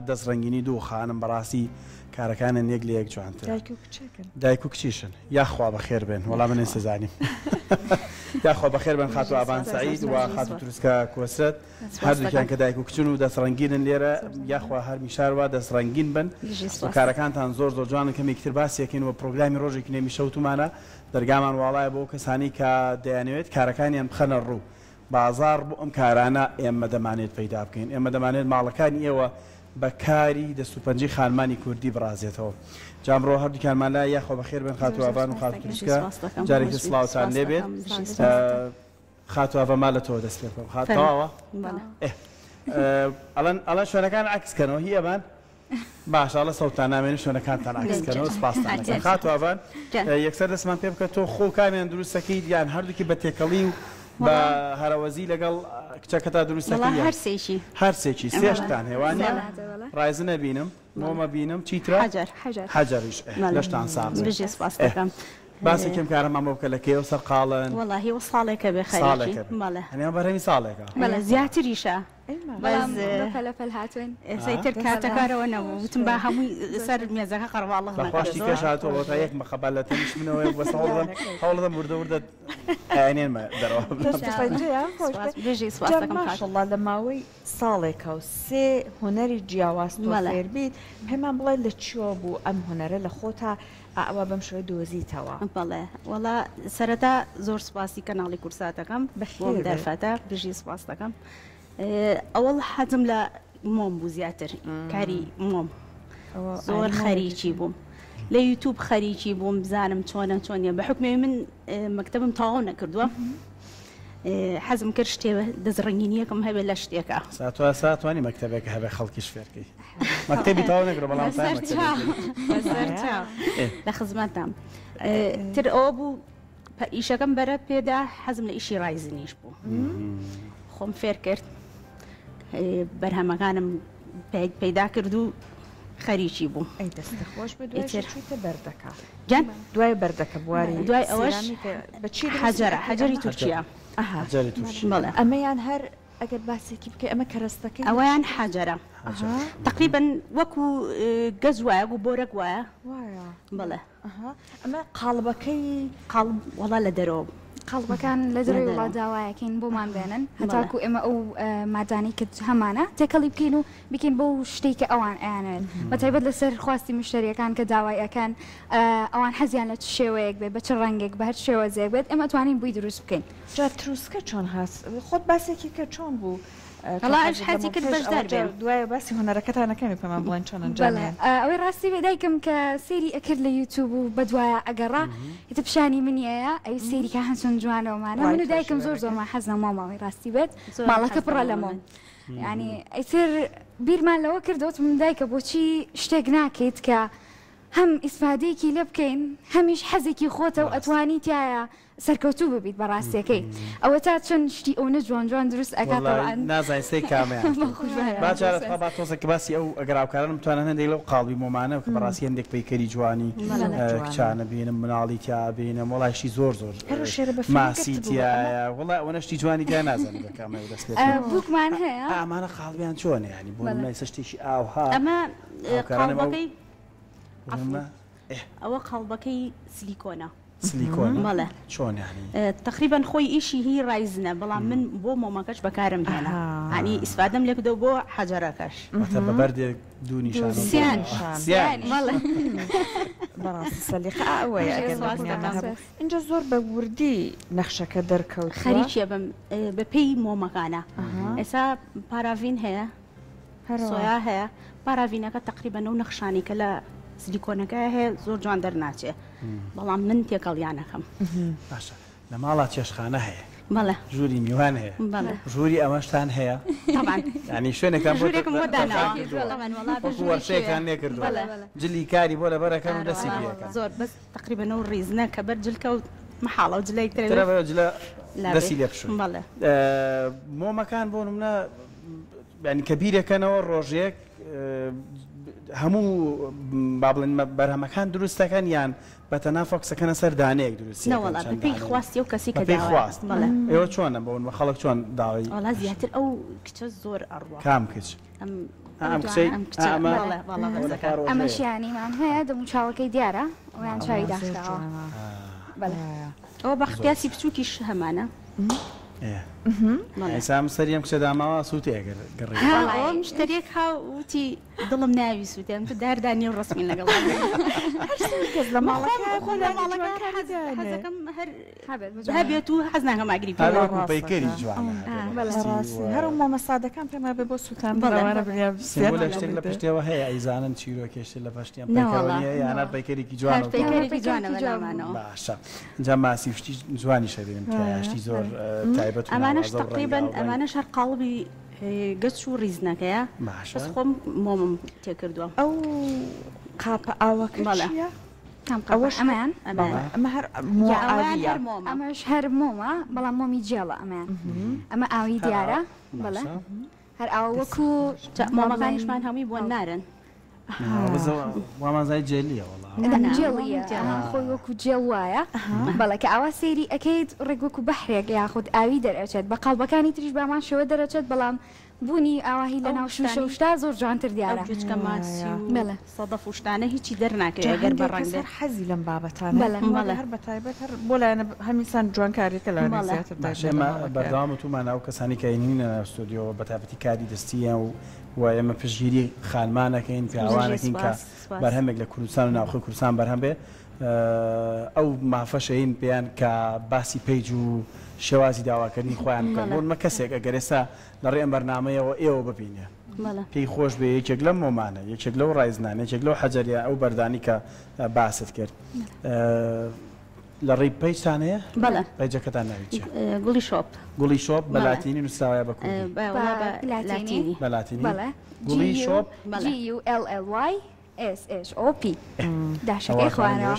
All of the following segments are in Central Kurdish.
دەست ڕەنگینی دوو خانم بەڕاستی کارەکانن یەک لە یەک جوانتر. دایک و کچیشن یاخوا بەخێر بێن وەڵام من سزانیم یاخوا بەخێر بن خاتو ئابان سعید و خاتو تروسکا کۆسرەت هەردووکیان کە دایک و کچن و دەست ڕەنگینن لێرە یاخوا هەر میشاروا دەست ڕەنگین بن و کارەکانتان زۆر زۆر جوانن کە یەکتر باسیەکەین و پرۆگرامی ڕۆژێکی نێمی شەوتمانە دەرگامان واڵایە بۆ کەسانی کە دەیانەوێت کارەکانیان بخەنە ڕوو بازار بۆ ئەم کارانە ئێمە دەمانێت پەیدا بکەین ئێمە دەمانێت ماڵەکانی ئێوە بەکاری دەستوپەنجەی خانمانی کوردی بڕازێتەوە جامڕۆ هەردووکیانمان لای یاخۆ بەخێر بن خاتو ئابان و خاتو تروسکا جارێکی سڵاوتان لێبێت خاتو ئابەما لە تۆ دەست پێ بکەم خاتەوەوە ئەڵەن شوێنەکان عکسکەنەوە هی ئەبان باش ئەڵە سەوتان نامێنن شوێنەکانتان عکسکەنەوە سپاستان دەکەم خاتو ئابان یەکسەر دەستمان پێ بکە تۆ خۆکامیان دروستەکەی یان هەردووکی بە تێکەڵی و بە هەرەوەزی لەگەڵ کچەکەتا دروستەکەی هەرسێکی سێشتان هێوانە ڕایزە نەبینم مۆمە بینم چیترە حەجەریش لەشتان ساز باسێکم کارەمان بۆ بکە لە کێو سەر قاڵن وەڵاهی وە ساڵێکە بێخەیەکی هەنێ بەرەمی ساڵێکە زیاتریشە پەلەپەل هاتوین سەیتر کاتەکارەوە نەبوو وتم با هەمووی سەر مێزەکە قەڕواڵە بەخواشتی پێش هاتووە تا یەک مەخەبال لە تەنیش منەوە بەس هەوڵدەم وردە وردە ئاینێنمە دەرەوە ماشەڵڵا لە ماوەی ساڵێکە و سێ هوەری جیاواز فێر بیت پێمان بڵێ لە چیوە بوو ئەم هوەرە لە خۆتا ئەوە بەم شوێ دۆزیتەوە بەڵێ وەڵا سەرەتا زۆر سپاسی کەناڵی کورساتەکەم بەخێر دەرفەتە بژی سپاس دەکەم ئەوەڵ حەزم لە مۆم بوو زیاتر کاری مۆم زۆر خەریکی بووم لە یوتیوب خەریکی بووم بزانم چۆنە بە حکمی من مەکتەبم تەواو نەکردووە حەزم کرد شتێ دەزڕەنگینیەکەم هەبێت لە شتێکە ساتوانی مەکتەبێکە هەبێ خەڵکیش فێرکەی مەکتەبی تەواو نەکرۆ بەڵام لە خزمەتام تر ئەوە بوو ئیشەکەم بەرە پێدا حەزم لە ئیشی ڕایزنیش بوو خۆم فێر کرد بەرهەمەکانم پەیدا کرد و خەریکی بوو دەستە خۆش بێتە بەردەکە دوای بەردەکە بواری دوای ئەوەش حەجەری تورکیا ئەمەیان هەر ئەگەر باسێکی بکە ئەمە کەرەستەکەی ئەویان حەجەرە تقریبا وەکو گەز وایە و بۆرەک وایە بڵێ ئەمە قاڵبەکەی وەڵا لە دەرەوە قەڵبەکان لە دەروی وڵات داوایەکەین بۆمان بێنن هەتاکو ئێمە ئەو مادانی کە هەمانە تێکەڵی بکەین و بکەین بۆ شتێککە ئەوان ئەیانێن بەتایبەت لەسەر خواستی مشتریەکان کە داوایەکان ئەوان حەزیان لە شێوەیەک بێت بە چ ڕەنگێک بە هەر شێوەزێک بێت ئێمە توانین بووی دروست بکەین جا تروسکە چۆن هەست خۆت باسێکی کە چۆن بوو ئەش حەزی کرد بەشدار بێن دوایە باسی هوەرەکەتانەکەمی پێمان بڵێن چۆن ئەنجامیان ئەوەی ڕاستی بێدایکم کە سێری ئەکرد لە یوتیوب و بەدوایە ئەگەڕا هێتە پیشانی منیەیە ئەو سێری کە هەنچۆن جوانەوەمانە من و دایکم زۆرمان حەز نەمامەوەی ڕاستی بێت ماڵەکە پڕە لەمەوە ینی ئەیتر بیرمان لەوە کردوت من دایکە بۆچی شتێک ناکەیت کە هەم ئیسفادەیەکی لێ بکەین هەمیش حەزێکی خۆتە و ئەتوانی تایە سەرکەوتوو ببیت بەڕاستیەکەی ئەوە تا چەند شتی ئەو نەجوان جوان دروست ئەکاتەوە نازانستی کامیان باچارەت با تۆزێک باسی ئەو ئەگەراوکارانم توانە هەندێک لەو قاڵبی مۆمانە کە بەڕاستی هەندێک پەیکەری جوانی کچانە بینم مناڵی تیا بینم وڵایشی زۆر زۆر ماسی تایە وڵای ئەوە نەشتی جوانی تیا نازانم بە کامە دەست پێ بووکمان هەیە ئامانە قاڵبیان چۆنە ینی بۆ نمونە شتێکی ئاوها ئەمە قاڵبەکەی ئەوە قاڵبەکەی سیلیکۆنە سلیکۆن بەڵێ چۆن ینی تقریبا خۆی ئیشی هی ڕایزنە بەڵام من بۆ مۆمەکەش بەکارم هێنا ینی ئیسفادەم لێ بدە بۆ حەجەرەکەش بە بەردێک دوو نیشان بەڕاستی سەلیقە ئەوەیە اینجا زۆر بە وردی نەخشەکە دەرکەوت خەریکیە بە پێی مۆمەکانە ئێستا پاراڤین هەیە سۆیا هەیە پاراڤینەکە تقریبا ئەو نەخشانی کە لە سلیکۆنەکە هەیە زۆر جوان دەرناچێ بەڵام من تێکەڵیانەکەم باشە لە ماڵا چێشخانە هەیە بەڵێ ژووری میوان هەیە ژووری ئەمەشتان هەیە ینی شوێنێکان وەرشەیەکان نێکردووە جلی کاری بۆ لە بەرەکەم و دەسی پێەکە زۆر بەس تقریبا ئەو ڕیزنە کە بەر جلکە و مەحاڵە و جلەی جلە دەسی لێ بشون بەڵێ مۆمەکان بۆ نمونە ینی کە بیرەکەنەوە ڕۆژێک هەموو با بڵێن بەرهەمەکان دروستەکەن یان بەتەنها فۆکسەکەنە سەر دانەیەک دروست نەوەڵات پێی خواستی و کەسی کە خواست ئێوە چۆنە بۆ خەڵک چۆن داوای وڵا زیاتر ئەو کچە زۆر ئەڕوا کام کچ ئەمەش ینی مان هەیە دەموچاوەکەی دیارە ئەویان چاوی داخراوە ئەوە بەختیاسی بچووکیش هەمانە ئەیسام سەریم کچە داماوە سووتی ئەگەر گەڕی مشتریەک وتی دڵم ناوی سووتێم تو داردانی و ڕستمی لەگەڵ کەس لە هەبێت و حەز ناکەم ئاگری پەیکەری جوانە هەر مامەسادەکان پێما بێ بۆ سووتان شتێک لە پشتەوە هەیە ئەیزانن چیرۆکێشت لە پشتیان پەیکەرەوە یانە پەیکەرێکی جوانە باشە جا ماسی شتی جوانی شەبێنم شتی زۆر تایبەت ئەمانەش تقریبەن ئەمانەش هەر قاڵبی گەچ و ڕیزنەکەیە بەس خۆم مۆمم تێکردووە ئەو قاپە ئاوەکە ئەوەش ئەمان ئەمەش هەر مۆمە بەڵام مۆمی جێڵە ئەمان ئەمە ئاوی دیارە بەڵێ هەر ئاوە وەکو مۆمەکانیشمان هەمووی بۆ نارن وامانزای جێلیە جێڵیە خۆی وەکو جێڵ وایە بەڵێ کە ئاوا سێری ئەەکەیت ڕێک وەکو بەحرێک یاخود ئاوی دەرەچێت بە قاڵبەکانی تریش بامان شەوە دەرەچێت بەڵام بوونی ئاواهی لە ناو شوشە زۆر جوانتر دیارە سەدە فوشتانە هیچی دەرناکەوێت گەر بەڕنگ حەزی لەم بابەتانە هەر بەتایبەت هەر بۆ لایەنە هەمیسان جوانکاریەکە لە بەردەوام تومان ئەو کەسانی کە هێنینە ئەستۆدیۆ بەتابەتی کاری دەستیە و ئێمە پشگیری خانمانەکەین پیاوانەکەین کە بەرهەمێک لە کوردستان و ناوخۆی کوردستان بەرهەم بێ ئەو مافەشەین پێیان کە باسی پێیج و شێوازی داواکردنی خۆیان بکەن بۆ مە کەسێک ئەگەر ئێستا لە ڕێ ئەم بەرنامەیەوە ئێوە ببینێ پێی خۆش بێ یەکێک لەم مۆمانە یەکێک لەو ڕایزنانە یەکێک لەو حەجەریە ئەو بەردانی کە باست کرد لە ڕێی پێیجتانەیە پەیجەکەتان ناوی چیە؟ گوڵی شۆپ بە لاتینی نووسراوە بە کوردی بە لاتینی گوڵی شۆپ GULLY SHOP داشەکەی خوارەوە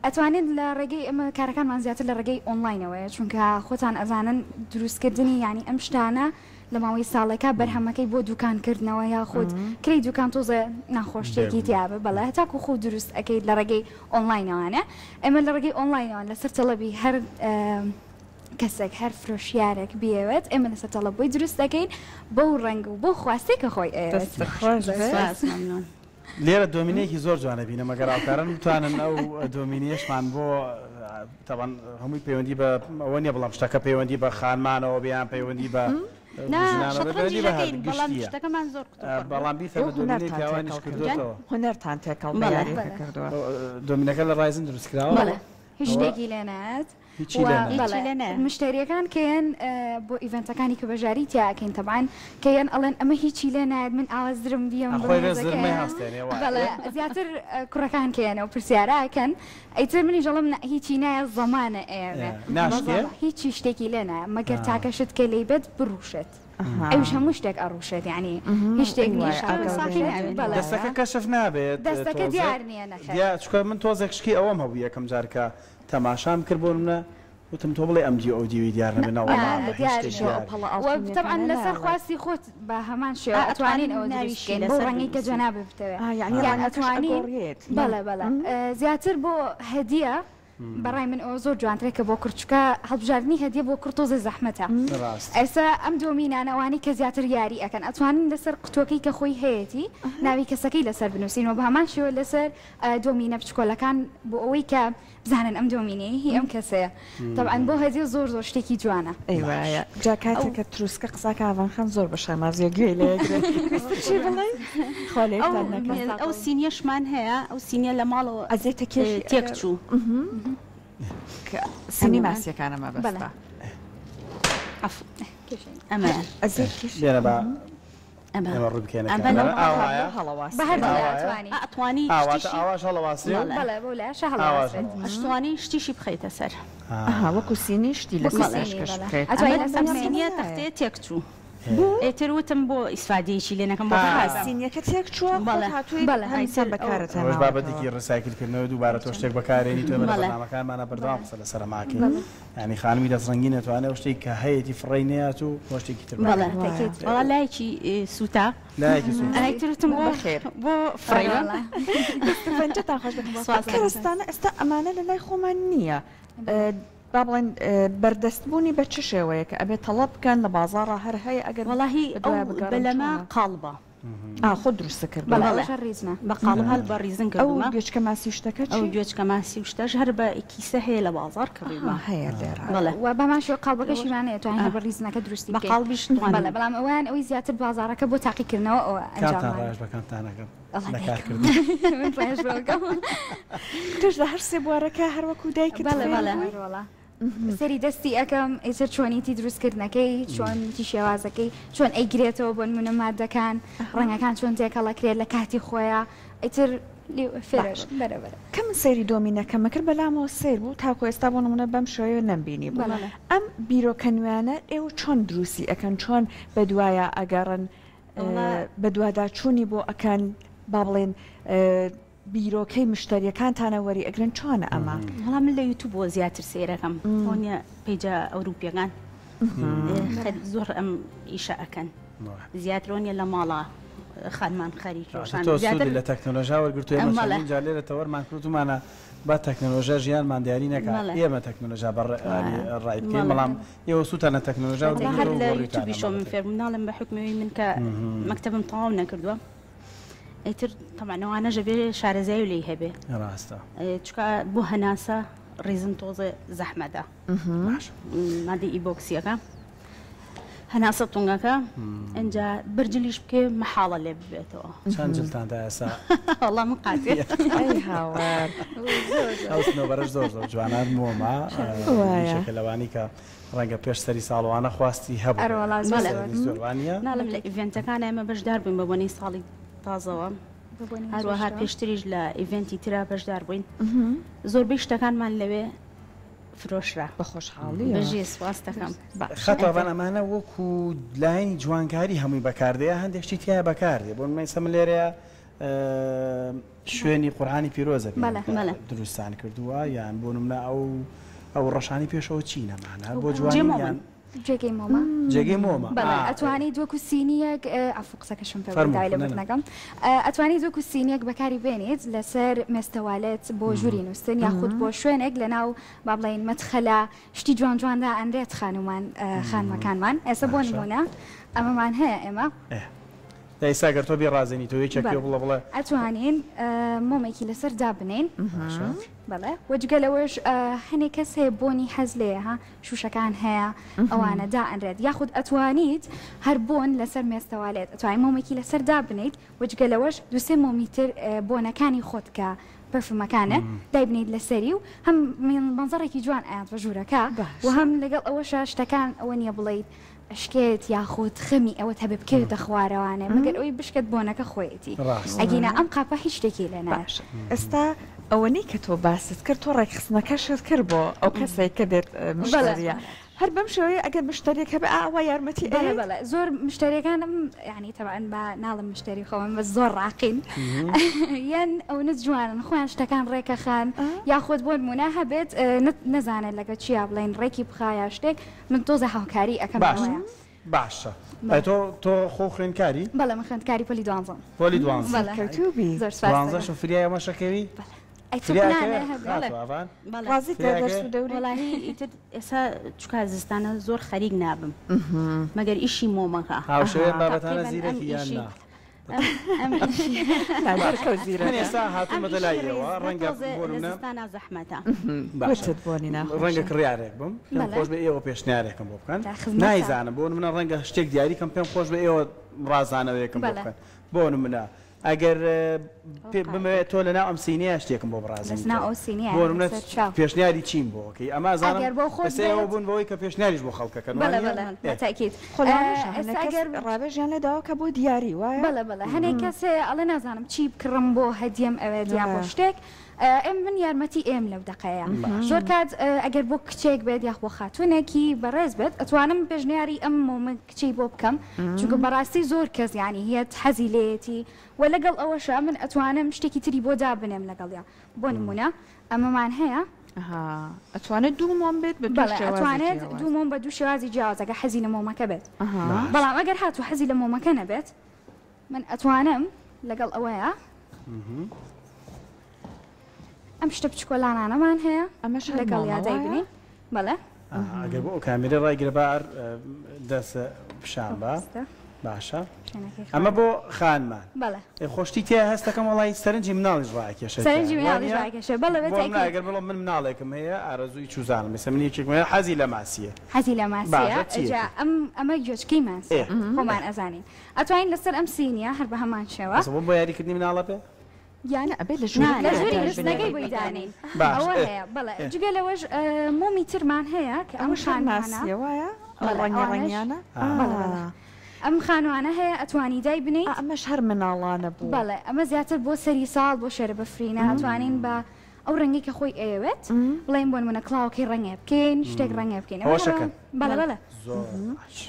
ئەتوانێت لە ڕێگەی ئەمە کارەکانمان زیاتر لە ڕێگەی ئۆنلاینەوەیە چونکە خۆتان ئەزانن دروستکردنی ینی ئەم شتانە لە ماوەی ساڵێکە بەرهەمەکەی بۆ دوکانکردنەوە یا خۆت کری دوکان تۆزە ناخۆشتێکی تیابە بەڵێ هەتاکو خۆ دروست ئەەکەیت لە ڕێگەی ئۆنلاینەوەانە ئێمە لە ڕێگەی ئۆنلاینەوە لەسەر تەڵەبی هەر کەسێک هەر فرۆشیارێک بێوێت ئێمە لەسەر تەڵەب بۆی دروست دەکەین بەو ڕەنگ و بۆ خواستێکە خۆی ئێوێت لێرە دۆمینەیەکی زۆر جوانە بینە مەگەر ئاوکارن بتوانن ئەو دۆمینیەشمان بۆ تەوان هەمووی پەیوەندی بە ئەوە نیە بەڵام شتەکە پەیوەندی بە خانمانەوە بیان پەیوەندی بە بەڵام بیفەمە دۆمینەی پیاوانیش کردوێتەوە هونەرتان تێکەڵ کردووە دۆمینەکە لە ڕایزن دروستکراوە هیچ شتێکی لێ نات مشتریەکان کەیان بۆ ئیڤنتەکانی کە بەژاری تیاکەین تەبان کەیان ئەڵێن ئەمە هیچی لێ نایێت من ئاوازدرم بیەم زیاتر کوڕەکان کەیانەوە پرسیارەکەن ئەیتر منی ژەڵم هیچی نایە زەمانە ئێوێ هیچی شتێکی لێ نایە مەگەر تاکەشت کە لێی بێت بڕوشێت ئەوش هەموو شتێک ئەڕوشێت ینی هیچ شتێک دەستەکە کەشف نابێت دەستەکە دیار نییە چکە من تۆزێک شکی ئەوەم هەبوو یەکەم جارکە تەماشام کرد بۆ منە وتم تۆ بڵێ ئەم ئەو دیوی دیار نەبێنەوە طبعا لەسەر خواستی خۆت بە هەمان شێوە ئەتوانین ئەوە دروستکەین بۆ ڕەنگی کە جەنابێ بتەوێت ئەتوانین بەڵێ بەڵێ زیاتر بۆ هەدیە بەڕای من ئەو زۆر جوانترێکە بۆ کورچکە هەڵبژاردننی هەدیە بۆ کورتۆزە زەحمەتە ئەسا ئەم دۆمینانەوانی کە زیاتر یاری ئەەکەن ئەتوانین لەسەر قوتۆکەی کە خۆی هەیەی ناوی کەسەکەی لەسەر بنووسینەوە بە هەمان شێوە لەسەر دۆمینە بچکۆلەکان بۆ ئەوەی کە بزانن ئەم دۆمینەیە هی ئەم کەسەیە طبعاً بۆ هەدیە زۆر زۆر شتێکی جوانە ئەیوایە جا کاتێککە تروسکە قساکە ئاوانخان زۆر بە شەمازیە گوێ لێ ئەو سینیەشمان هەیە ئەو سینیە لە ماڵەوە ئەزێتە تێک چوو سینی ماسیەکانەمە بەستا ئەمە لێرە بە ئەمە ڕووبکێنەکەتوانی ئاواش هەڵەواسی ئەشتوانی شتیشی بخەیتە سەر وەکو سینی شتی لە سینیە تەختەیە تێک چوو ئێتر وتم بۆ ئیسفادەیەکی لێنەکەم بۆ سینیەکە تێک چووە هەمیسان بەکارەتەوە ڕۆژ بابەتێکی ڕسایکلکردنەوە دووبارە تۆ شتێک بەکارێنی تۆ بەنامەکانمانە بەردەوام قسە لەسەر ماکەین ینی خانمی دەستڕەنگی نەتوانێت شتێک کە هەیەی فڕی نەیات و بۆ شتێکی تر بەڵا لایەکی سوتا ئەیترتم بۆ خێر بۆ فڕیوەنجە تا خۆش بکەستانە ئێستا ئەمانە لە لای خۆمان نییە با بڵێن بەردەستبوونی بە چ شێوەیە کە ئەبێت تەڵەب بکەن لە بازاڕە هەر هەیە ئەگەر وەڵاهی بەلەما قاڵبە خۆ دروستە کرد ڕیزنە بەقاڵم هەڵبەڕیزن کردومە ئەو گوێچکە ماسی شتەکە ئەو گوێچکە ماسی شتەش هەر بە کیسە هەیە لە بازار کڕیمە هەیە لێرە و بەماشەوە قاڵبەکەشیوانەیە توانین هەر بەڕیزنەکە دروستی بەقاڵبیش بەڵێ بەڵام ئەویان ئەوەی زیاتر بازارەکە بۆ تاقیکردنەوە ئەوە ئەنجام توش لە هەر سێ بوارەکە هەروەکو دایکت سەری دەستی ئەەکەم ئیتر چۆنیتی دروستکردنەکەی چۆنیتی شێوازەکەی چۆن ئەیگرێتەوە بۆ نمونە مادەکان ڕەنگەکان چۆن تێکەڵەکرێت لە کاتی خۆیان ئیتر بەرەبەر کەم سەیری دۆمینەکەمە کرد بەلامەوە سیر بوو تاکو ئێستا بۆ نمونە بەم شێوە نەمبینی بوو ئەم بیرۆکەنوانە ئێوە چۆن دروستی ئەەکەن چۆن بە دوایە ئەگەڕن بە دووادا چوونی بۆ ئەکەن با بڵێن بیرۆکەی مشتریەکانتانە وەری ئەگرن چۆنە ئەمە هەڵام من لە یوتیوب بۆ زیاتر سێرەکەم بۆنیە پێیجە ئەوروپیەکان زۆر ئەم ئیشە ئەەکەن زیاترۆنیە لە ماڵە خانمان خەریکی لە تەکنۆلۆژیا وەرگرتو ئێمەجا لێرە تەوەرمان کردومانە با تەکنۆلۆژیا ژیانمان دیاری نەکات ئێمە تەکنۆلۆژیا ڕای بکەین بەڵام ئێوە سووتانە تەکنۆلۆژیا هەر لە یوتیوبیشۆ من فێربووم ناڵم بە حکمەوەی من کە مەکتەبم تەواو نەکردووە ئیتر تەمانەوانە ژەبێ شارەزای و لێی هەبێ ڕاستە چکە بۆ هەناسە ڕیزن تۆزە زەحمەدە مادی ئیبۆکسیەکە هەناسە تونگەکە ئەجا برجلیش بکێ مەحاڵە لێ ببێتەوە چەند جلتاندا ئێسا وەڵام من قاتێ هاوار بەرەش زۆر زۆر جوانان مۆما شەکە لەوانی کە ڕەنگە پێش سەری ساڵوانە خواستی هەبوو زۆروانە ناڵم لە ئیڤنتەکان ئێمە بەشدار بووین بە بۆنەی ساڵی تازەوە هەروەها پێشتریش لە ئیڤنتی ترا بەشدار بووین زۆربەی شتەکانمان لەوێ فرۆشرا بە خۆشحاڵی بەژێ سواز دەکەم خەتەوان ئەمانە وەکو لایەنی جوانکاری هەمووی بەکاردەیە هەندێکشتی تایە بەکاردێ بۆ مەسە من لێرەیە شوێنی قورآانی پیرۆزە دروستان کردووە یان بۆ نمونە ئەو ڕەشانی پێشەوە چی نەمانە بۆ جوانیان جێگەی مۆمە جێگەی مۆمە ئەتوانی دووەکو سینیەک ئەفو قسەکەشم پێدای لە بنەکەم ئەتوانی دووەکو سینیەک بەکاری بێنیت لەسەر مێستەوالێت بۆ ژووری نووسن یاخود بۆ شوێنێک لە ناو با بڵێن مەدخەلە شتی جوان جواندا ئەندرێت خانومان خانمەکانمان ئێستا بۆ نمونە ئەمەمان هەیە ئێمە ئێستا گەر تۆ بێ ڕازێنی تۆ یەکێکی بڵێ ئەتوانین مۆمێکی لەسەر دابنین بەڵێ وەجگە لەوەش هەنێک کەس هەیە بۆنی حەز لێە شوشەکان هەیە ئەوانە دائەنرێت یاخود ئەتوانیت هەر بۆن لەسەر مێستەوالێت ئەتوانین مۆمێکی لەسەر دابنیت وەجگە لەوەش دوسێ مۆمیتر بۆنەکانی خۆتکە پرفمەکانە دایبنیت لەسەری و هەم منزەڕێکی جوان ئاات بە ژوورەکە و هەم لەگەڵ ئەوەشە شتەکان ئەوە نییە بڵیت شکێت یاخود خەمی ئەوە هەبێ بکەوێتە خوارەوانێ مەگەر ئەوی بشکت بۆنەکە خۆیەتی ئەگینە ئەم قاپە هیچ شتێکی لە ناش ئێستا ئەوەنەی کە تۆ باست کرد تۆ ڕێکخستنەکە شت کرد بۆ ئەو کەسێک کە دێت مشتریە هەر بەم شێوەیە ئەگەر مشتێک هەبێ ئاوا یارمەتی بەڵێ زۆر مشتریەکانم یعنی تەبعاً بە ناڵم مشتری خۆم بە زۆر ڕاقین یان ئەو نت جوانن خۆیان شتەکان ڕێکەخان یاخود بۆ نمونە هەبێت نەزانێت لەگە چیا بڵێن ڕێکی بخایە شتێک من تۆزە هاوکاری ئەەکەم باشە تۆ خۆ خوێندکاری بەڵێ من خوێندکاری پۆلی دوانزەم پۆلی دوانزە کەوتوبی زۆر دوانزە شوفریای مەشەکەوی ئێستا چکە زستانە زۆر خەریک نابم مەگەر ئیشی مۆمەکە هاوشێن بابەتانە زیرەکی یاننا ئێستا هاتوومەدە لایەوە ڕەنگە زستانە زەحمەتە ڕەنگە کڕیارێک بم خۆش بە ئێوە پێشنیارێکم بۆ بکەن نایزانم بۆ منە ڕەنگە شتێک دیاریکەم پێم خۆش بە ئێوە ڕازانەوەیەکم بۆ بکەن بۆ منە ئەگەر بمەوێت تۆ لەناو ئەم سینەیە شتێکم بۆ بڕازی بۆ پێشنیاری چیم بۆکەی ئەمە زانەوە بوون بەوەی کە پێشنیاریش بۆ خەڵکەکەن ڕابێژیان لەداوە کە بۆ دیاری وایە بەڵێ هەنێک کەسێ ئەڵێ نازانم چی بکڕم بۆ هەدیم ئەوێ دیان بۆ شتێک ئەم من یارمەتی ئێم لەو دقەیە زۆر کات ئەگەر بۆ کچێک بێت یاخ بۆ خاتونێکی بەڕێز بێت ئەتوانم پێشنیاری ئەم مۆمە کچی بۆ بکەم چونکە بەڕاستی زۆر کەس یانی هێت حەزی لێتی و لەگەڵ ئەوەشە من ئەتوانم شتێکی تری بۆ دابنێم لەگەڵیا بۆ نمونە ئەمەمان هەیە ئەتوانێت دوو مۆم بێت ئەتوانێت دوو مۆم بە دوو شێوازی جیاوازەکە حەزی لە مۆمەکە بێت بەڵام ئەگەر هاتوو حەزی لە مۆمەکە نەبێت من ئەتوانم لەگەڵ ئەوەیە ئەم شتە بچکۆلانانەمان هەیە ئەمەش لەگەڵ یادایبنی بەڵێ ئەگەر بۆ کامێرە ڕایگرە بار دەست پیشان بە باشە ئەمە بۆ خانمان خۆشتی تیا هەستەکەم وڵی سەرنجی مناڵیش ڕاکێشە سەرنجی مناڵیش ڕاکێشە بەڵێگەر بڵم من مناڵێکم هەیە ئارەزووی چوزانم مثل من یەکێکم حەزی لە ماسیە حەزی لە ماسیە ئەمە گوێچکەی ماسی خۆمان ئەزانین ئەتوانین لەسەر ئەم سینیە هەر بە هەمان شێوە بۆ یاریکردنی مناڵە پێ یانە ئەبێ لە ژووری نستنەکەی بۆی دانین ئەوە هەیە بەڵێ جگە لەوەش مۆمی ترمان هەیە کە ئەم شانماسیە وایە ڕەنگیانە ئەم خانوانە هەیە ئەتوانی دای بنیت ئەمەش هەر مناڵانە بوو بەڵێ ئەمە زیاتر بۆ سەری ساڵ بۆ شێرە بەفرینە ئەتوانین بە ئەو ڕەنگی کە خۆی ئەوێت بڵێن بۆ منە کلااوکی ڕەنگە بکەین شتێک ڕەنگە بکەین بەڵێ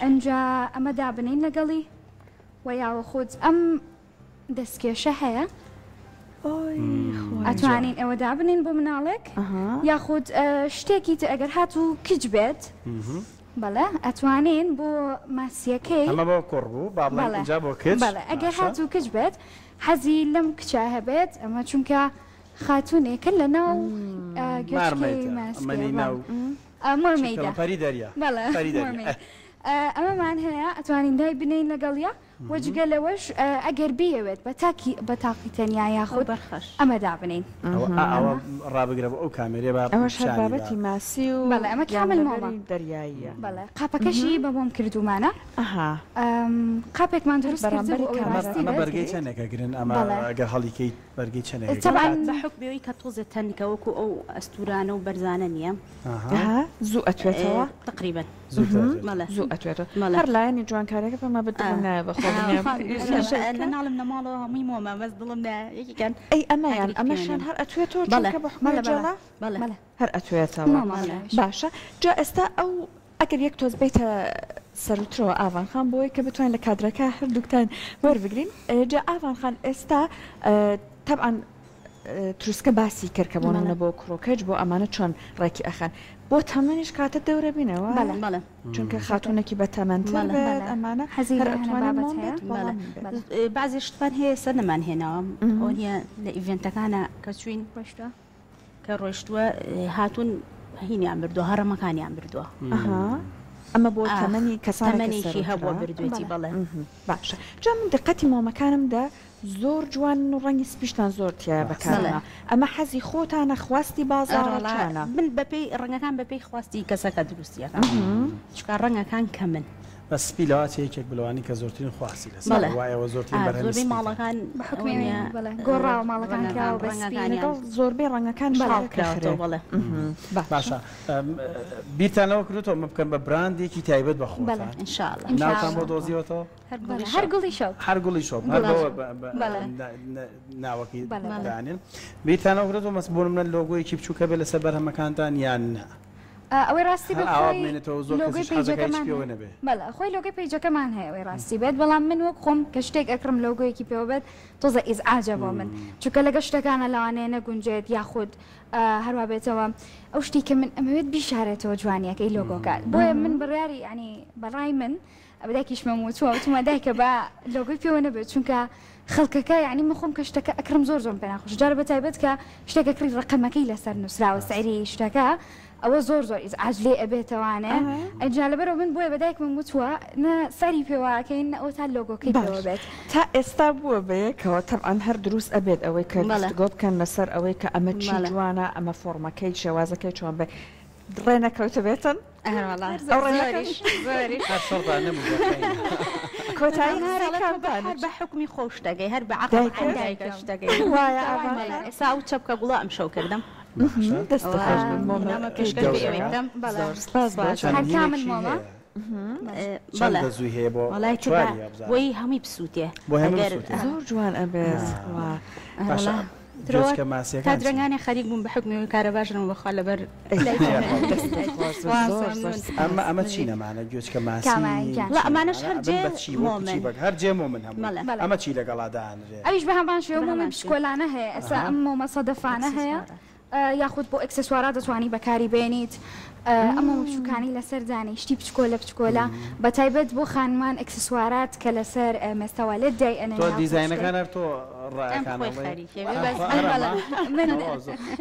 ئەنجا ئەمە دابنین لەگەڵی و یاوە خۆت ئەم دەستکێشە هەیە ئەتوانین ئەوە دابنین بۆ مناڵێک یاخود شتێکی ئەگەر هاتوو کچ بێت بەڵێ ئەتوانین بۆ ماسیەکەی ئەمە بۆ کوڕ بوو بابڵێنجا بۆ کچ بەڵێ ئەگەر هاتوو کچ بێت حەزی لەم کچە هەبێت ئەمە چونکە خاتونێکە لە ناو گوێچکەی ماسیە مۆرمەیدا پەری دەریا بەڵێ ئەمەمان هەیە ئەتوانین دای بنین لەگەڵیا وەجگە لەوەش ئەگەر بیەوێت بە تاقی تەنیا یاخود بەرخەش ئەمە دابنین ئەوە ڕابگرە بۆ ئەو کامێرێ ئەوەش بابەتی ماسی و بەڵێ ئەمە کامل مۆمە دەریاییە بەڵێ قاپەکەشی بە بۆم کردومانە قاپێکمان دروست ئەمە بەرگەی چەندێکە گرن ئەمە ئەگەر هەڵیکەیت بەرگەی چەندێک بە حکمەوەی کە تۆزێت تەنکە وەکو ئەو ئەستورانە و بەرزانە نییە زوو ئەتوێتەوە تقریبا زوو ئەتوێتەوە هەر لایەنی جوانکارێکە پێمە بدڵنایە بەخۆ ناڵم نەماڵەوە هەمووی مۆمە بەس دڵم یەکیکەن ئەی ئەمەیان ئەمەشان هەر ئەتوێتەوە چونکە بە حکومەت هەر ئەتوێتەوە باشە جا ئێستا ئەو ئەگەر یەک تۆز بیتە سەرترەوە ئاوان خان بۆی کە بتوانین لە کادرەکە هەردووکتان وەربگرین جا ئاوان خان ئێستا تەبعاً تروسکە باسی کردکە بۆ نمونە بۆ کڕۆکەج بۆ ئەمانە چۆن ڕێکی ئەخان بۆ تەمەنیش کاتە دەورە بینەوە چونکە خاتونێکی بە تەمەندتر بێت ئەمانە بعضی شتوان هەیە سەر نەمان هێناوە ئەو نیە لە ئیڤێنتەکانە کە چوین کە ڕۆیشتووە هاتوون هینیان بردووە هەڕەمەکانیان بردووە ئەمە بۆ تەمەنی کەسانێکی هەبووە بردوێتی بەڵێ باشە جا من دقەتی مۆمەکانمدا زۆر جوان و ڕەنگی سپیشتان زۆر تایە بەکارە ئەمە حەزی خۆتانە خواستی بازاڕەکانە من بەپێی ڕەنگەکان بەپێی خواستی کەسەکە دروستیەکە چکار ڕەنگەکان کە من بە سپیلەوە یەکێک بلوانی کە زۆرترین خواستی لەسەر وایەوە زۆرترین زۆربەی ماڵەکان گۆڕاوە ماڵەکان کراوە بەسپیەکە زۆربەی ڕەنگەکان بەڵاوکراوە بەڵێ باشە بیرتانەوە کردوتەوە بکەن بە براندێکی تایبەت بە خۆتان ئینشاءڵڵا ناوتان بۆ دۆزیەوەتەوە هەر گوڵی شەو هەر گوڵی شۆ ناوەکی دانێن بیرتانەوە کردوتەوە مەس بۆ منە لۆگۆیەکی بچووکە بێ لەسەر بەرهەمەکانتان یان نە ئەوەی ڕاستی خۆی لۆگەی پیجەکەمان هەیە ئەوەی ڕاستی بێت بەڵام من وەک خۆم کە شتێک ئەکرم لۆگۆیەکی پێوە بێت تۆزە ئیزعاجە بۆ من چونکە لەگە شتەکانە لەوانەیە نەگونجێت یاخود هەروە بێتەوە ئەو شتی کە من ئەمەوێت بیشارێتەوە جوانیەکەی لۆگۆکات بۆیە من بڕیاری ینی بەڕای من ئەبداکیشمە وتووە دایکە بە لۆگۆی پێوە نەبێت چونکە خەڵکەکە ینی مخۆم کە شتەکە ئەکرم زۆر زۆر پێ ناخۆش جارە بە تایبەت کە شتێکە کڕی ڕقەمەکەی لەسەر نووسراوە سعری شتەکە ئەوە زۆر زۆر ئیزعاج لێ ئەبێتەوانێ ئەجا لەبەرەوە من بۆیە بەدایک من وتووە نە سەری پێواکەین ئەو تا لۆگۆکەی پێوە بێت تا ئێستا بووە بەیەکەوە تەبعاً هەر دروست ئەبێت ئەوەی کە گۆ بکەن لەسەر ئەوەی کە ئەمە چی جوانە ئەمە فۆرمەکەی شێوازەکەی چۆن بێ ڕێنەکەوتە بێتن بە حکمی خۆش دەگەی هەر بە عقلش دەگەی ئێستا ئەو چەپکە گوڵە ئەم شەو کردم زووی هەیە بۆی هەمی بسووتێ زۆر جوان ئەبێت تا درنگانی خەریک بووم بە حکمی کارە باشم بەخوا لەبەر ئەمە چی نەمانە گوێچکە ماسی ئەمانەش هەرجێ مۆمن ئەمە چی لەگەڵادانرێ ئەویش بە هەمان شێوە مۆمن پشکۆلانە هەیە ئەسا ئەم مۆمە سەدەفانە هەیە یاخود بۆ ئەکسسوارات دەتوانی بەکاری بێنیت ئەمە بچووکانی لەسەر دانەی شتی بچکۆلە بچکۆلە بە تایبەت بۆ خانمان ئەکسسوارات کە لەسەر مێستەوالێت دای ئەنە تۆ دیزاینەکان تۆ ڕایەکان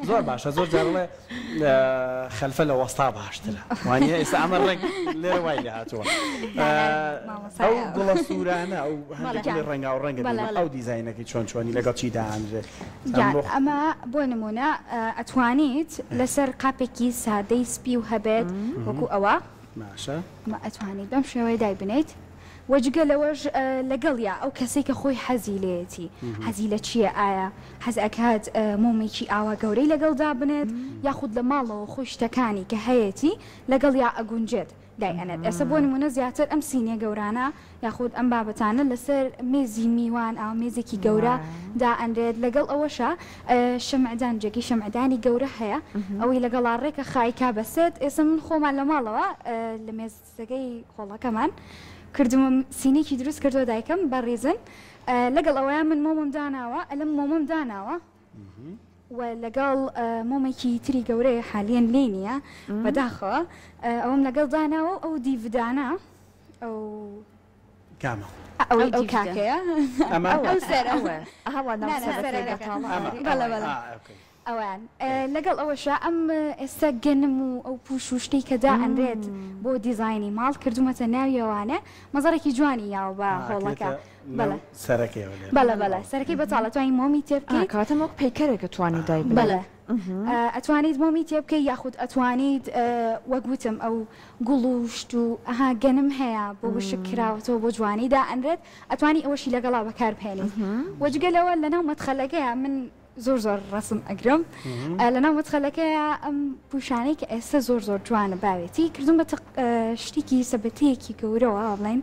زۆر باشە زۆر جاڵێ خەلفە لە وەستا باشترە وانە ئێستا ئەمە ڕێک لێرە وای لێ هاتووە ئەو گوڵە سوورانە ئەو هەندێکی ڕەنگا و ڕەنگە ئەو دیزاینەکەی چۆن چۆنی لەگەڵ چی داهانرێت ئەمە بۆ نمونە ئەتوانیت لەسەر قاپێکی سادەی سپی و هەبێت وەکو ئەوە ماشە ئەتوانیت بەم شێوەیە دای بنیت وەجگە لەوەش لەگەڵیا ئەو کەسێک کە خۆی حەزی لێتی حەزی لە چییە ئایا حەز ئەکات مۆمێکی ئاوا گەورەی لەگەڵدا بنێت یاخود لە ماڵەوە خۆی شتەکانی کە هەیەی لەگەڵ یا ئەگونجێت دایەنێت ئێستا بۆ نمونە زیاتر ئەم سینێ گەورانە یاخود ئەم بابەتانە لەسەر مێزی میوان ئاو مێزێکی گەورە دا ئەندرێت لەگەڵ ئەوەشە شەمعدان جێکی شەمعدانی گەورە هەیە ئەوەی لەگەڵا ڕێکە خایکا بەسێت ئێستا من خۆمان لە ماڵەوە لە مێزەکەی خۆڵەکەمان کردومە سینێکی دروست کردو دایکم بە ڕێزن لەگەڵ ئەوەیە من مۆمم داناوە ئەلم مۆمم داناوە و لەگەڵ مۆمێکی تری گەورەیە حالیان لێ نییە بەداخەوە ئەوم لەگەڵ داناوە ئەو دیڤدانە ئەو کامە ئەو کاکەیە ئەو سەرەوە ئەوان لەگەڵ ئەوەشە ئەم ئێستا گەنم و ئەو پوش و شتەی کەدا ئەندرێت بۆ دیزایانی ماڵ کردومەتە ناویەوانە مەزارێکی جوانی یاو بە هۆڵەکە بەڵە سەرەکەی بەتاڵە توانی مۆمی تێبکەیت کاتە وەک پەیکەرێکە توانی دای بەڵێ ئەتوانیت مۆمی تێبکەی یاخود ئەتوانیت وەگوتم ئەو گوڵ و شت و ئەها گەنم هەیە بۆ وشک کراوەتەوە بۆ جوانیدا ئەندرێت ئەتوانی ئەوەشی لەگەڵا بەکاربهێنیت وەجگەلەوە لەناو مەتخەلەکەیە من زۆر ڕسم ئەگرم لەناو مەتخەلەکەیە ئەم پوشانەی کە ئێستا زۆر جوانە باوێتی کردم بە شتێکی سەبەتەیەکی گەورەوە ئەڵێن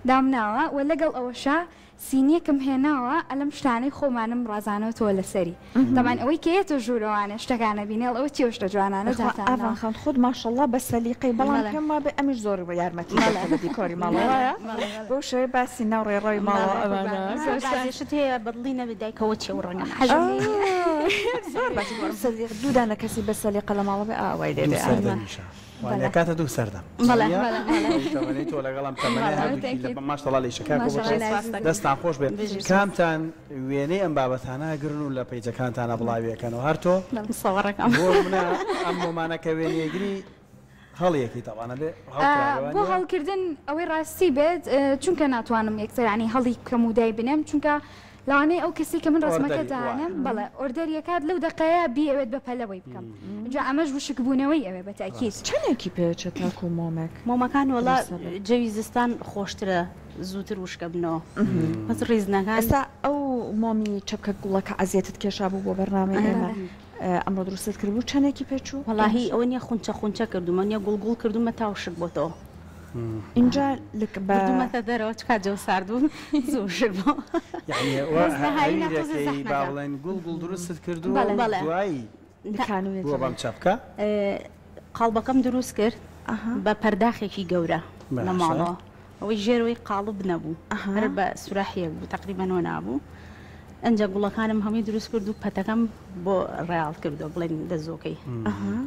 دامناوە و لەگەڵ ئەوەشە سینیەکم هێناوە ئەلم شتانەی خۆمانم ڕازانەوەتەوە لەسەری دەمان ئەوەی کێتە ژوورەوانە شتەکانە بینێڵ ئەوە چێشتە جوانانە ئاوان خان خۆت ماشەڵڵا بە سەلیقەی بەڵام پێما بێ ئەمیش زۆر بە یارمەتی لە دیکۆری ماڵەوەیە بۆ شێ باسی ناو ڕێڕۆی ماڵەوە ئەوانە شت هەیە بەدڵی نەبدایکەوە چێ و ڕەنگە زۆر باش دوودانە کەسی بە سەلیقە لە ماڵەوە ئاوای لێ کاتە دوو سەردەم تۆ لەگەڵام تەمەنی ماشتەڵا لە شەکار دەستان خۆش بێت کامتان وێنەی ئەم بابەتانە گرن و لە پەیجەکانتانە بڵاویەکەنەوە هەر تۆ ئەم مۆمانەکە وێنێگری هەڵیەکی تاوانە بێ بۆ هەڵکردن ئەوەی ڕاستی بێت چونکە ناتوانم یەکسەرانی هەڵی کەمودای بنێم چونکە لەوانەیە ئەو کەسی کە من ڕسمەکە دانم بەڵێ ئۆردەریەکات لەو دقەیە بی ئەوێت بە پەلەوەی بکەم جا ئەمەش وشکبوونەوەی ئەوێ بە تاکید چەندێکی پێچێت تاکو مۆمێک مۆمەکان وڵا جەوی زستان خۆشترە زووتر وشکە بنەوە بەس ڕیزنەکان ئێستا ئەو مۆمی چەپکە گوڵەکە ئازیێتت کێشا بوو بۆ بەرنامەی ئێمە ئەمڕۆ دروستت کردبوو چەندێکی پێچوو وەڵاهی ئەوە نیە خونچە کردومە نیە گوڵگوڵ کردومە تا وشک بۆتەوە اینجا بردومەتە دەرەوە چ کات جەو ساردوو زۆر شک بۆ با بڵێن گوڵ دروستت کردو دوایی بۆ بەم چەپکە قاڵبەکەم دروست کرد بە پەرداخێکی گەورە لە ماڵەوە ئەوەی ژێرەوەی قاڵب نەبوو هەر بە سوراحیەک بوو تقریبەنەوە نابوو ئەنجە گوڵەکانم هەمووی دروست کرد و پەتەکەم بۆ ڕێال کردو بڵێن دەزۆکەی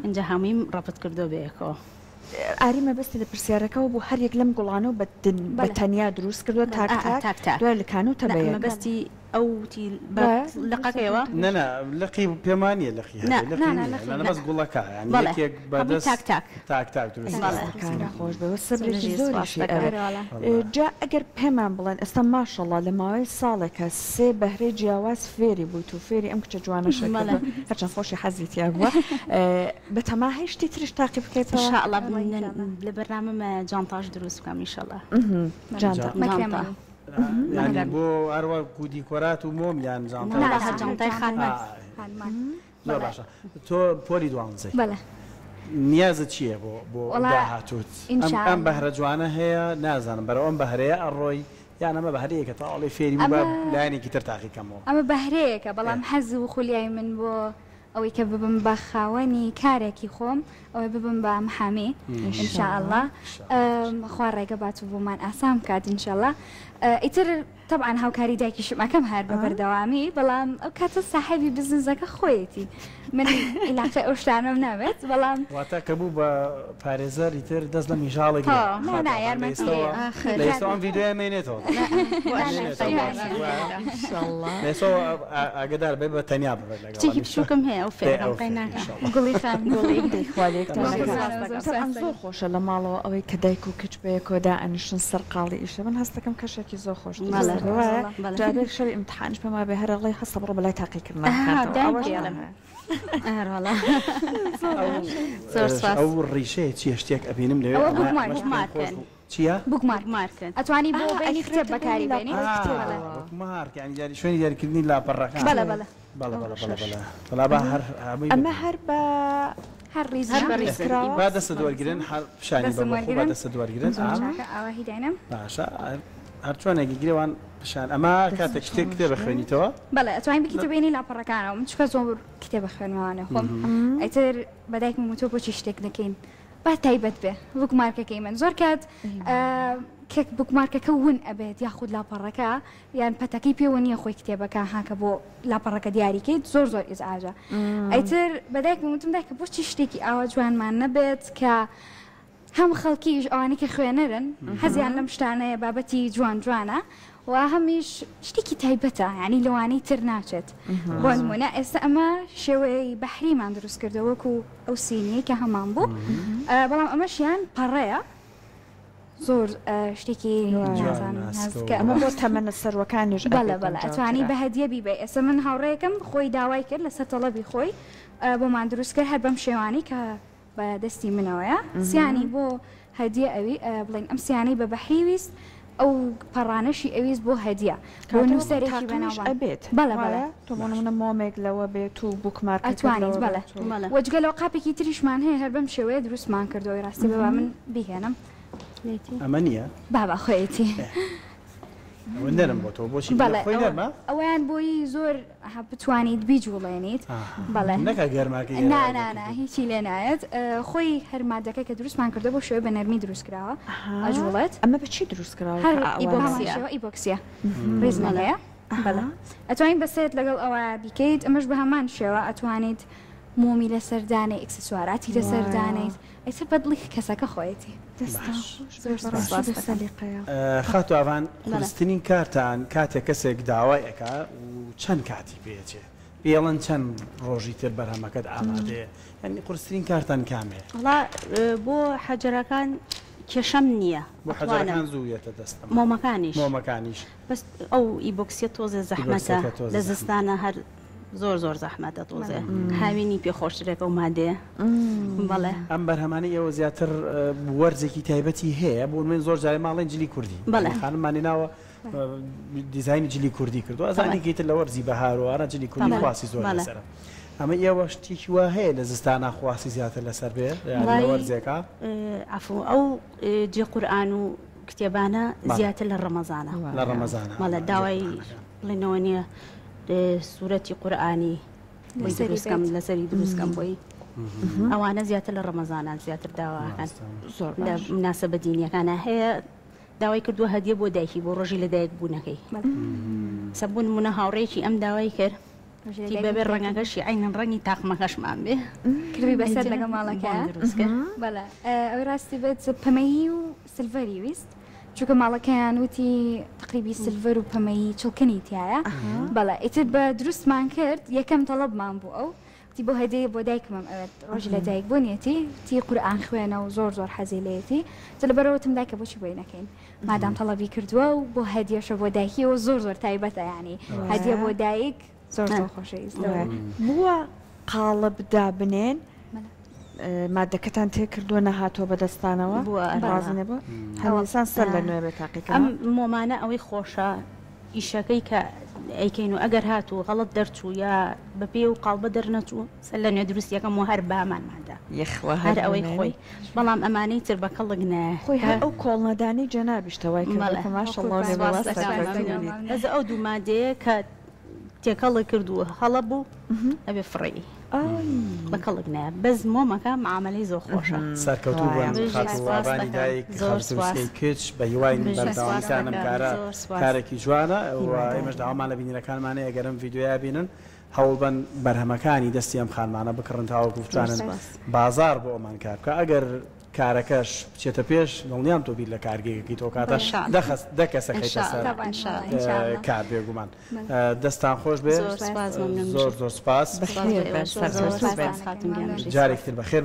ئەنجە هەموویم ڕەپت کردو بەیەکەوە ئاریمە بەستی لە پرسیارەکەەوە بوو هەر یەک لەم گوڵانە و بە تەنیا دروست کردووە تاک دوای لەکان و تەبەیە بەستی ئەوتی لەقەکەیەوە نەنا لەقی پێمانە لەقی بەس گوڵەکە تاک خۆش بەوە سەرێکی زۆریشی جا ئەگەر پێمان بڵێن ئێستا ماشەڵڵا لە ماوەی ساڵێکە سێ بەهرەی جیاواز فێری بوویت و فێری ئەم کچە جوانە شەکەڵە هەرچەند خۆشی حەزیتیا بووە بە تەماهی شتی ترش تاقی بکەیت ئینشاءالله لە بەرنامەمە جانتاژ دروست بکەم ئینشاءالله جانتە بۆ هەروە گودی کۆرات و مۆم یان جانتای خانمان زۆر باشە تۆ پۆلی دوانزەی بەڵێ نیازت چییە بۆ داهاتوت ئەم بەهرە جوانە هەیە نازانم بەرەوە ئەم بەهرەیە ئەڕۆی یان ئەمە بەهرەیەکە تاڵی فێری بە لایەنێکی تر تاقیکەمەوە ئەمە بەهرەیەکە بەڵام حەز و خولیای من بۆ ئەوەی کە ببم بە خاوەنی کارێکی خۆم ئەوەی ببم بە محامێ ئینشاءالله خوا ڕێگە بات و بۆمان ئاسان بکات ئینشاءالله ئیتر طبعا هاوکاری دایکیشم ئەەکەم هەر بە بەردەوامی بەڵام ئەو کاتە ساحێبی بزنسەکە خۆیەتی من ئیلاقی ئەو شتانەم ناوێت بەڵام واتە کە بوو بە پارێزەری تر دەست لە میژاڵێک لەێستان ڤیددیۆ مێنێتەوە ئاگدار بێ بە تەنیا بچێکی بچووکم هەیە ئەو فێرەڵقەی ناکە گوڵی خام گوڵی زۆر خۆشە لە ماڵەوە ئەوەی کە دایک و کچ بەیە کۆدا ئەنیشن سەرقاڵی ئیشە من هەستەکەم کەشێکی زۆر خۆش جارێک شەوی ئیمتحانش پێما بێ هەرەڵی هەستە بڕۆ بەلای تاقیکردن ئەو ڕیشەیە چیە شتێک ئەبینم لەوێ چیە؟ بوکمارکن ئەتوانی بۆ بینی کتێب بەکاری بێنی بوکمارک یعنی دیاری شوێنی دیاریکردنی لاپەڕەکان بەڵێ ئەمە هەر بە هەر ڕیز با دەستە دووەرگرن پیشانی بەمەخۆ با دەستە دووەرگرن ئەوە هیداینم باشە هەر چۆنێکی گرێوان پیشان ئەمە کاتێک شتێک کتێب بخوێنیتەوە بەڵێ ئەتوانین بکیتە بینی لاپەڕەکانەوە من چکە زۆر کتێب بخوێنەوەوانە خۆم ئەیتر بەدایکم وتۆ بۆچی شتێک دەکەین با تایبەت بێ بوکمارکەکەی من زۆر کات کێک بوکمارکەکە ون ئەبێت یاخود لاپەڕەکە یان پەتەکەی پێوە نییە خۆی کتێبەکە هاکە بۆ لاپەڕەکە دیاریکەیت زۆر زۆر ئیزعاجە ئەیتر بەدایکم وتم دایکە بۆچی شتێکی ئاوا جوانمان نەبێت کە هەم خەڵکیش ئەوانی کە خوێنەرن حەزیان لەم شتانەیە بابەتی جوان جوانە و هەمیش شتێکی تایبەتە ینی لەوانەی تر ناچێت بۆ نمونە ئێستا ئەمە شێوەیە بەحریمان دروست کردە وەکو ئەو سینی کە هەمان بوو بەڵام ئەمەشیان پەڕەیە زۆر شتێکی نازکە ئەمە بۆ تەمەنە سەرۆکانیش بەڵە ئەتوانی بە هەدیە بیبێ ئێستا من هاوڕێیەکەم خۆی داوای کرد لەسەر تەڵەبی خۆی بۆمان دروست کرد هەر بەم شێوانی کە بە دەستی منەوەیە سیانی بۆ هەدیە ئەوی بڵین ئەم سیانەی بە بەحری ویست ئەو پەڕانەشی ئەویست بۆ هەدیە بۆ نووسەرێکی بەناوبان ئەبێت بەڵێ تۆ منە مۆمێک لەوە بێت و بوکمارک ئەتوانیت بەڵێ وەجگەلەوە قاپێکی تریشمان هەیە هەر بەم شێوەیە دروستمان کردەوەی ڕاستی بەبا من بهێنم ئەمە نییە بابا خۆیەتی نەرم بۆ تۆ بۆچی خۆی نەرمە ئەویان بۆی زۆر بتوانیت بیجوڵێنیت بەڵێ نەکە گەرماکە نانانە هیچی لێ نایەت خۆی هەرمادەکە کە دروستمان کردە بۆ شوێ بە نەرمی دروست کراوە ئەجوڵێت ئەمە بەچی دروست کراوە ئیبۆکسیە ڕێزمەلەیە بەڵێ ئەتوانین بەسێت لەگەڵ ئەوە بیکەیت ئەمەش بە هەمان شێوە ئەتوانیت مومی لە سەردانەی ئەکسسواراتی لە سەردانیت ئەیسەر بەدڵی کەسەکە خۆیەتی خاتو ئەوان خستنی کارتان کاتێک کەسێک داوای ئەکا و چەند کاتی پێچێ پێڵەن چەند ڕۆژی تر بەرهەمەکەت ئامادەیە ینی قورسترین کارتان کامێ وڵا بۆ حەجەرەکان کێشەم نییە بۆ حەجەرەکان زوویەتە دەستم مۆمەکانیش بەس ئەو ئیبۆکسیە تۆزێ زەحمەتە لە زستانە هەر زۆر زۆر زەحمەتە تۆزێ هاوینی پێخۆشترێکە و مادەیە بەڵێ ئەم بەرهەمانەی ئێوە زیاتر وەرزێکی تایبەتی هەیە بۆ من زۆر جارێ ماڵێن جلی کوردی خانمانی ناوە دیزایانی جلی کوردی کردو ئەزانێکیتر لە وەرزی بەهارۆوارە جلی کوردی خواسی زۆر لەسەرە ئەمە ئێوە شتێکی وا هەیە لە زستانە خواسی زیاتر لەسەر بێ وەرزێکە ئەفو ئەو جێ قورئان و کتێبانە زیاتر لە ڕەمەزانە لە ڕەمەزانە مەڵە داوای بڵێنەوە نییە سوورەتی قورئانی دروستکەم لەسەری دروستکەم بۆی ئەوانە زیاتر لە ڕەمەزانان زیاتر داواکان لە مناسبە دینیەکانە هەیە داوای کردووە هەدیە بۆ دایکی بۆ ڕۆژی لەدایک بوونەکەی سەبوون منە هاوڕێکی ئەم داوای کرد بەبێ ڕەنگەکەشی عینەن ڕەنگی تاقمەکەشمان بێ کردی بەسەر لەگە ماڵەکە بەڵێ ئەو ڕاستی بێت پەمەیی و سلڤەری ویست چونکە ماڵەکەیان وتی تقریبی سلڤەر و پەمەیی چڵکەنی تایە بەڵێ ئیتر بە دروستمان کرد یەکەم تەڵەبمان بوو ئەو تی بۆ هەدەیە بۆ دایکمم ئەوێت ڕۆژی لە دایک بوونیەتی تی قورئان خوێنە و زۆر زۆر حەزی لێتی جا لەبەرەوەتم دایکە بۆچی بۆی نەکەین مادام تەڵەبی کردووە و بۆ هەدیەشە بۆ دایکی و زۆر زۆر تایبەتە ینی هەدیە بۆ دایک زۆر زۆر خۆشەویستەوە بووە قاڵب دابنێن مادەکەتان تێ کردووە نەهاتۆ بەدەستانەوە ڕازنێ بوو هەوەسان سەر لە نوێ بێت تاقیکە ئەم مۆمانە ئەوەی خۆشە ئیشەکەی کە ئەیکەین و ئەگەر هاتوو غەڵەت دەرچوو یا بەپێ و قاڵبە دەرنەچوو سەر لە نوێ دروستیەکەم و هەر بامانمادا یەخوا هەر ئەوەی خۆی بەڵام ئەمانەی تر بە کەڵک نایە خۆی هەر ئەو کۆڵنەدانی جەنابیشتەوەی ئەز ئەو دوو مادەیە کە تێکەڵی کردووە هەڵە بوو ئەبێ فڕی بە کەڵک نایە بەس مۆمەکە معاملەی زۆر خۆشە سەرکەوتوو بووم خاتووابانی دایک خەڵسوسکەی کچ بە هیوای بەردەوامیتانم کارێکی جوانە و ئێمەش داوامان لە بینیرەکانمانەیە ئەگەرم ڤیدیۆیا بینن هەوڵ بن بەرهەمەکانی دەستی ئەم خانمانە بکڕن تاوەکو بتوانن بازار بۆ ئەمان کار بکە ئەگەر کارەکەش بچێتە پێش دڵنیام تۆ بیر لە کارگەیەکی تۆ کاتە دە کەسەکەیتە سەر کار بێگومان دەستان خۆش بێ زۆر زۆر سپاس جارێکتر بەخێر